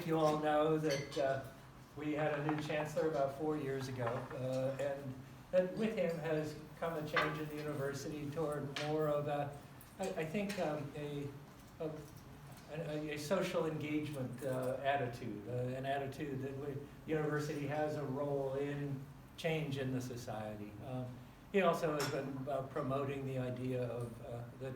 think you all know that we had a new chancellor about 4 years ago, and that with him has come a change in the university toward more of I think a social engagement attitude, an attitude that the university has a role in change in the society. He also has been promoting the idea of that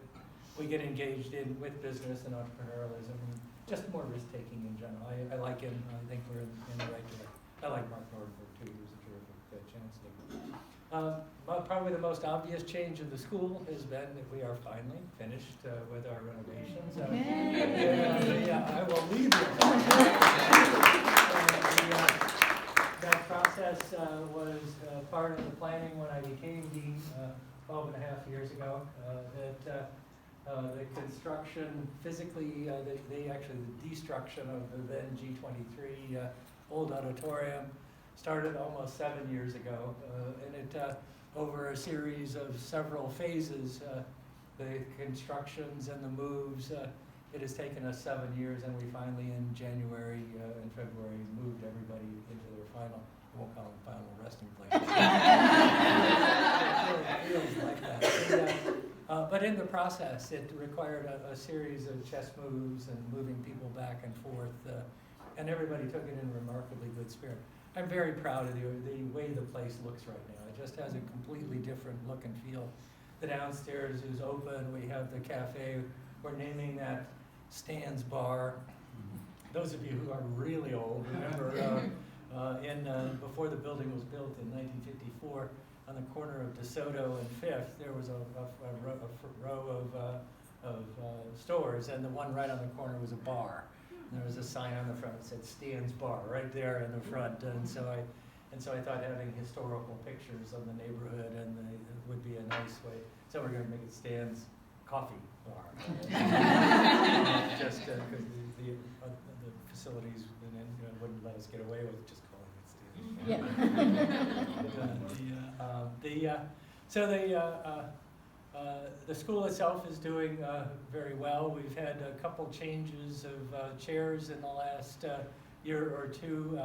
we get engaged in with business and entrepreneurialism, and just more risk-taking in general. I like him. I think we're in the right direction. I like Mark Nordenberg too. He was a terrific chancellor. Probably the most obvious change in the school has been that we are finally finished with our renovations. I will leave you. That process was part of the planning when I became dean 12 and a half years ago. The construction physically, the destruction of the then G23 old auditorium started almost 7 years ago, and it over a series of several phases, the constructions and the moves, it has taken us 7 years, and we finally in January and February moved everybody into their final, I won't call them final resting places. It feels like that. But in the process, it required a series of chess moves and moving people back and forth, and everybody took it in remarkably good spirit. I'm very proud of the way the place looks right now. It just has a completely different look and feel. The downstairs is open. We have the cafe. We're naming that Stan's Bar. Those of you who are really old remember before the building was built in 1954, on the corner of DeSoto and Fifth, there was a row of stores, and the one right on the corner was a bar. And there was a sign on the front that said Stan's Bar right there in the front, and so I thought having historical pictures of the neighborhood would be a nice way. So we're going to make it Stan's Coffee Bar, just because the facilities wouldn't let us get away with just calling it Stan's Bar. The school itself is doing very well. We've had a couple changes of chairs in the last year or two.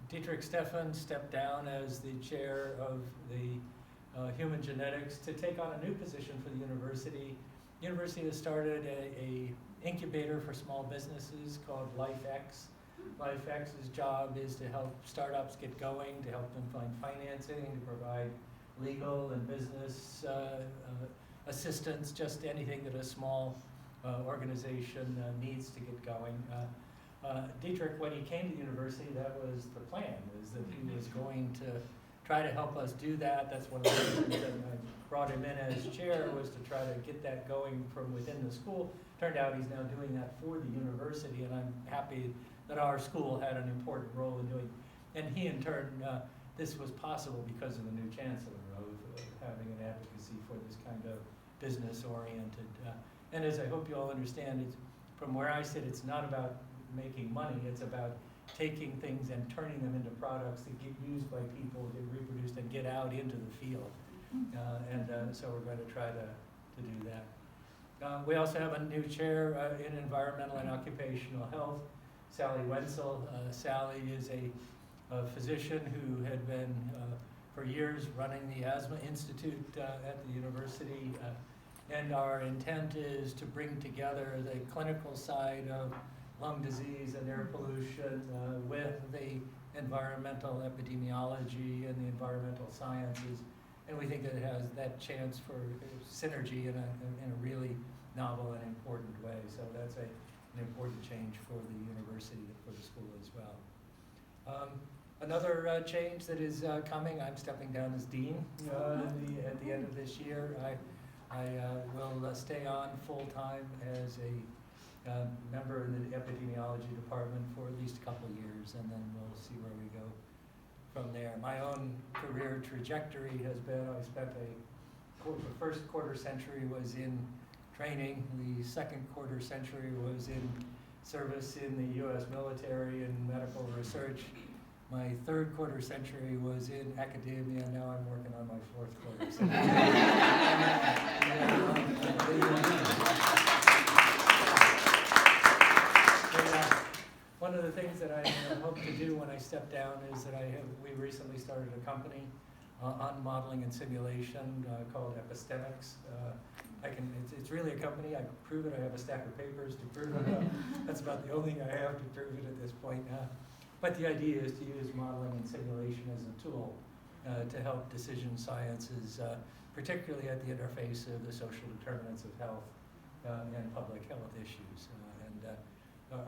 Dietrich Stephan stepped down as the chair of the human genetics to take on a new position for the university. The university has started a incubator for small businesses called LifeX. LifeX's job is to help startups get going, to help them find financing, to provide legal and business assistance, just anything that a small organization needs to get going. Dietrich, when he came to the university, that was the plan, is that he was going to try to help us do that. That's one of the reasons that I brought him in as chair, was to try to get that going from within the school. Turned out he's now doing that for the university, and I'm happy that our school had an important role in doing it. And he, in turn, this was possible because of the new chancellor, of having an advocacy for this kind of business-oriented. And as I hope you all understand, from where I sit, it's not about making money. It's about taking things and turning them into products that get used by people, get reproduced, and get out into the field. So we're going to try to do that. We also have a new chair in environmental and occupational health, Sally Wenzel. Sally is a physician who had been for years running the Asthma Institute at the university, and our intent is to bring together the clinical side of lung disease and air pollution with the environmental epidemiology and the environmental sciences, and we think that it has that chance for synergy in a really novel and important way. So that's an important change for the university and for the school as well. Another change that is coming, I'm stepping down as dean at the end of this year. I will stay on full-time as a member in the epidemiology department for at least a couple of years, and then we'll see where we go from there. My own career trajectory has been, I spent the first quarter century was in training, the second quarter century was in service in the U.S. military and medical research. My third quarter century was in academia. Now I'm working on my fourth quarter century. one of the things that I hope to do when I step down is that we recently started a company on modeling and simulation called Epistemics. It's really a company. I can prove it. I have a stack of papers to prove it. That's about the only thing I have to prove it at this point. But the idea is to use modeling and simulation as a tool to help decision sciences, particularly at the interface of the social determinants of health and public health issues.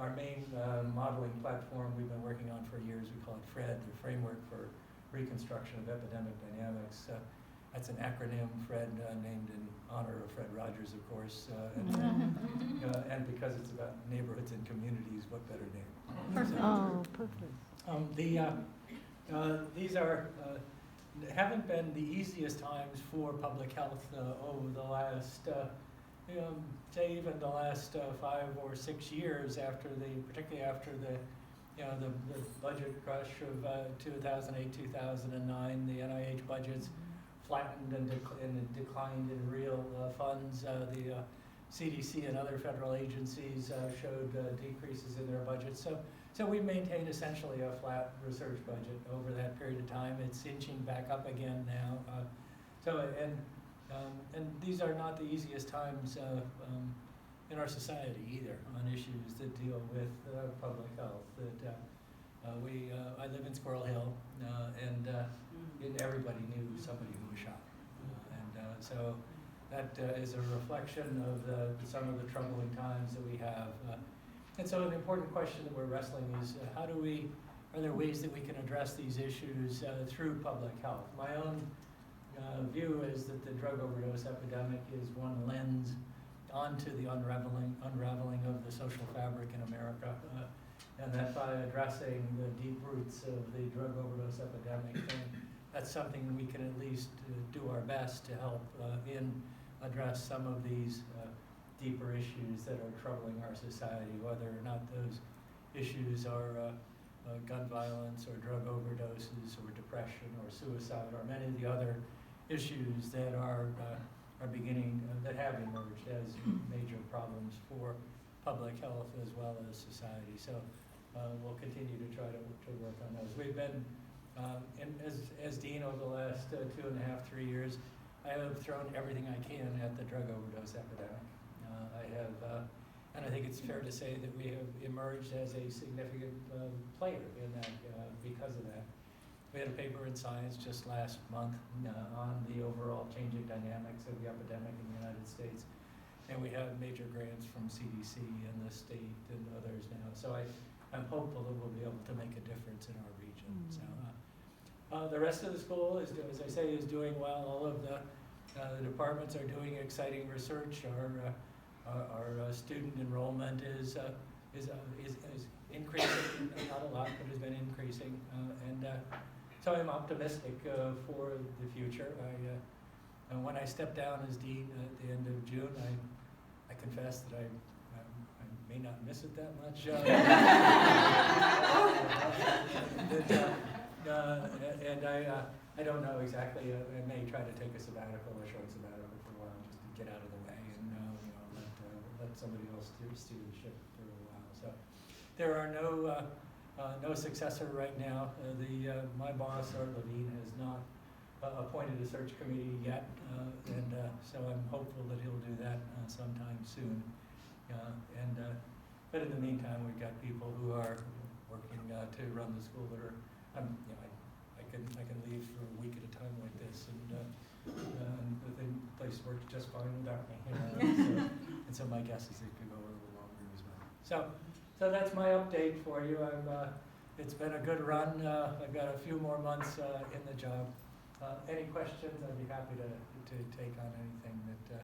Our main modeling platform we've been working on for years, we call it FRED, the Framework for Reconstruction of Epidemic Dynamics. That's an acronym, FRED, named in honor of Fred Rogers, of course, and because it's about neighborhoods and communities, what better name? Perfect. Oh, perfect. These haven't been the easiest times for public health over the last, say even the last 5 or 6 years particularly after the budget crush of 2008, 2009, the NIH budgets flattened and declined in real funds. The CDC and other federal agencies showed decreases in their budgets. So we maintained essentially a flat research budget over that period of time. It's inching back up again now. And these are not the easiest times in our society either on issues that deal with public health. I live in Squirrel Hill, and everybody knew somebody who was shot. So that is a reflection of some of the troubling times that we have. And so an important question that we're wrestling is are there ways that we can address these issues through public health? My own view is that the drug overdose epidemic is one lens onto the unraveling of the social fabric in America, and that by addressing the deep roots of the drug overdose epidemic, that's something we can at least do our best to help address some of these deeper issues that are troubling our society, whether or not those issues are gun violence or drug overdoses or depression or suicide or many of the other issues that are beginning, that have emerged as major problems for public health as well as society. So we'll continue to try to work on those. We've been, as dean over the last 2.5, 3 years, I have thrown everything I can at the drug overdose epidemic. And I think it's fair to say that we have emerged as a significant player in that because of that. We had a paper in Science just last month on the overall changing dynamics of the epidemic in the United States. And we have major grants from CDC and the state and others now. So I'm hopeful that we'll be able to make a difference in our region. So the rest of the school, as I say, is doing well. All of the departments are doing exciting research. Our student enrollment is increasing, not a lot, but has been increasing. So I'm optimistic for the future. When I step down as dean at the end of June, I confess that I may not miss it that much. I don't know exactly. I may try to take a sabbatical, a short sabbatical for a while, just to get out of the way and let somebody else do stewardship for a while. So there are no successor right now. My boss, Art Levine, has not appointed a search committee yet, so I'm hopeful that he'll do that sometime soon. But in the meantime, we've got people who are working to run the school that are. I can leave for a week at a time like this, and the place works just fine without me. And so my guess is it could go a little longer as well. So that's my update for you. It's been a good run. I've got a few more months in the job. Any questions? I'd be happy to take on anything that